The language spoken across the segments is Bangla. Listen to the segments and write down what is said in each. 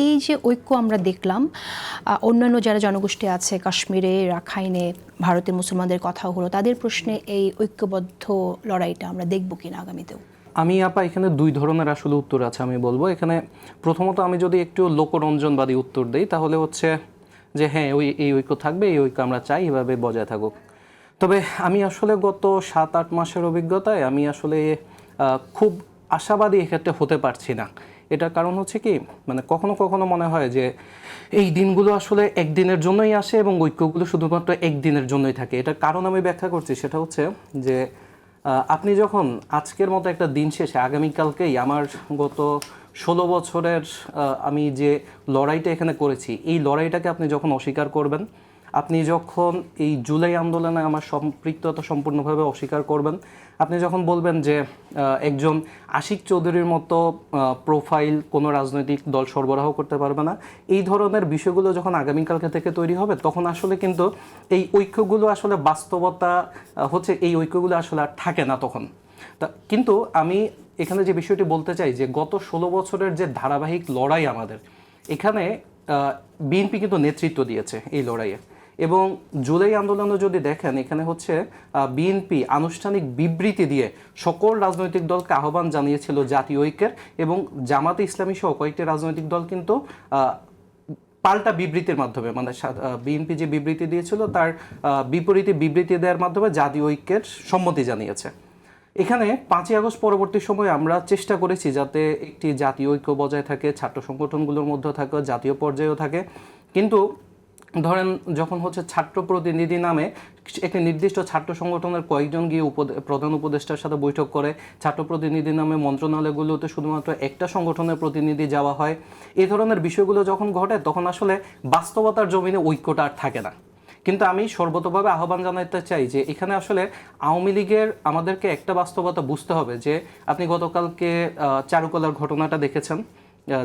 এই যে ঐক্য আমরা দেখলাম, অন্যান্য যারা জনগোষ্ঠী আছে কাশ্মীরে, রাখাইনে, ভারতের মুসলমানদের কথাও হলো, তাদের প্রশ্নে এই ঐক্যবদ্ধ লড়াইটা আমরা দেখব কিনা আগামীতেও? আমি আপা এখানে দুই ধরনের আসলে উত্তর আছে আমি বলবো। এখানে প্রথমত আমি যদি একটু লোকরঞ্জনবাদী উত্তর দিই তাহলে হচ্ছে যে হ্যাঁ এই ঐক্য থাকবে, এই ঐক্য আমরা চাই, এভাবে বজায় থাকুক। তবে আমি আসলে গত 7-8 মাসের অভিজ্ঞতায় আমি আসলে খুব আশাবাদী এক্ষেত্রে হতে পারছি না। এটার কারণ হচ্ছে কি, মানে কখনো কখনো মনে হয় যে এই দিনগুলো আসলে একদিনের জন্যই আসে এবং ঐক্যগুলো শুধুমাত্র একদিনের জন্যই থাকে। এটার কারণ আমি ব্যাখ্যা করছি, সেটা হচ্ছে যে আপনি যখন আজকের মতো একটা দিন শেষে আগামীকালকেই আমার গত 16 বছরের আমি যে লড়াইটা এখানে করেছি, এই লড়াইটাকে আপনি যখন অস্বীকার করবেন, আপনি যখন এই জুলাই আন্দোলনে আমার সম্পৃক্ততা সম্পূর্ণভাবে অস্বীকার করবেন, আপনি যখন বলবেন যে একজন আশিক চৌধুরীর মতো প্রোফাইল কোনো রাজনৈতিক দল সরবরাহ করতে পারবে না, এই ধরনের বিষয়গুলো যখন আগামীকালকে থেকে তৈরি হবে, তখন আসলে কিন্তু এই ঐক্যগুলো আসলে বাস্তবতা হচ্ছে, এই ঐক্যগুলো আসলে আর থাকে না তখন। কিন্তু আমি এখানে যে বিষয়টি বলতে চাই যে গত 16 বছরের যে ধারাবাহিক লড়াই আমাদের এখানে, বিএনপি কিন্তু নেতৃত্ব দিয়েছে এই লড়াইয়ে। এবং জুলাই আন্দোলনে যদি দেখেন, এখানে হচ্ছে বিএনপি আনুষ্ঠানিক বিবৃতি দিয়ে সকল রাজনৈতিক দলকে আহ্বান জানিয়েছিল জাতীয় ঐক্যের, এবং জামাতে ইসলামী সহ কয়েকটি রাজনৈতিক দল কিন্তু পাল্টা বিবৃতির মাধ্যমে, মানে বিএনপি যে বিবৃতি দিয়েছিল তার বিপরীতে বিবৃতি দেওয়ার মাধ্যমে জাতীয় ঐক্যের সম্মতি জানিয়েছে। এখানে 5ই আগস্ট পরবর্তী সময়ে আমরা চেষ্টা করেছি যাতে একটি জাতীয় ঐক্য বজায় থাকে, ছাত্র সংগঠনগুলোর মধ্যে থাকে, জাতীয় পর্যায়েও থাকে। কিন্তু ধরেন যখন হচ্ছে ছাত্র প্রতিনিধি নামে একটি নির্দিষ্ট ছাত্র সংগঠনের কয়েকজন গিয়ে প্রধান উপদেষ্টার সাথে বৈঠক করে, ছাত্র প্রতিনিধি নামে মন্ত্রণালয়গুলোতে শুধুমাত্র একটা সংগঠনের প্রতিনিধি যাওয়া হয়, এই ধরনের বিষয়গুলো যখন ঘটে তখন আসলে বাস্তবতার জমিনে ঐক্যটা আর থাকে না। কিন্তু আমি সর্বতভাবে আহ্বান জানাতে চাই যে এখানে আসলে আওয়ামী লীগের আমাদেরকে একটা বাস্তবতা বুঝতে হবে যে আপনি গতকালকে চারুকলার ঘটনাটা দেখেছেন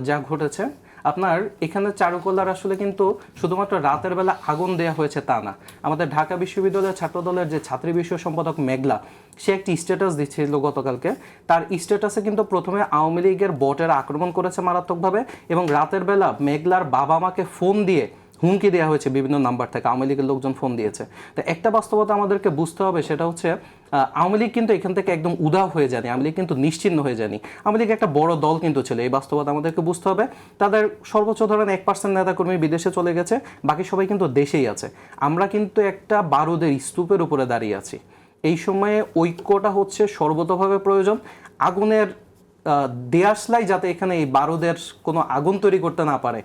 যা ঘটেছে। আপনার এখানে চারুকলার আসলে কিন্তু শুধুমাত্র রাতের বেলা আগুন দেওয়া হয়েছে তা না। আমাদের ঢাকা বিশ্ববিদ্যালয়ের ছাত্রদলের যে ছাত্রী বিষয় সম্পাদক মেঘলা, সে একটি স্ট্যাটাস দিচ্ছিল গতকালকে। তার স্ট্যাটাসে কিন্তু প্রথমে আওয়ামী লীগের বটেরা আক্রমণ করেছে মারাত্মকভাবে, এবং রাতের বেলা মেঘলার বাবা মাকে ফোন দিয়ে হুমকি দেওয়া হয়েছে, বিভিন্ন নাম্বার থেকে আওয়ামী লীগের লোকজন ফোন দিয়েছে। তো একটা বাস্তবতা আমাদেরকে বুঝতে হবে, সেটা হচ্ছে আওয়ামী লীগ কিন্তু এখান থেকে একদম উধাও হয়ে যায়নি, আওয়ামী লীগ কিন্তু নিশ্চিহ্ন হয়ে যায়নি। আওয়ামী লীগ একটা বড় দল কিন্তু ছিল, এই বাস্তবতা আমাদেরকে বুঝতে হবে। তাদের সর্বোচ্চ ধরেন 1% নেতাকর্মী বিদেশে চলে গেছে, বাকি সবাই কিন্তু দেশেই আছে। আমরা কিন্তু একটা বারুদের স্তূপের উপরে দাঁড়িয়ে আছি। এই সময়ে ঐক্যটা হচ্ছে সর্বতভাবে প্রয়োজন। আগুনের দেয়াশলাই যাতে এখানে এই বারুদের কোনো আগুন তৈরি করতে না পারে,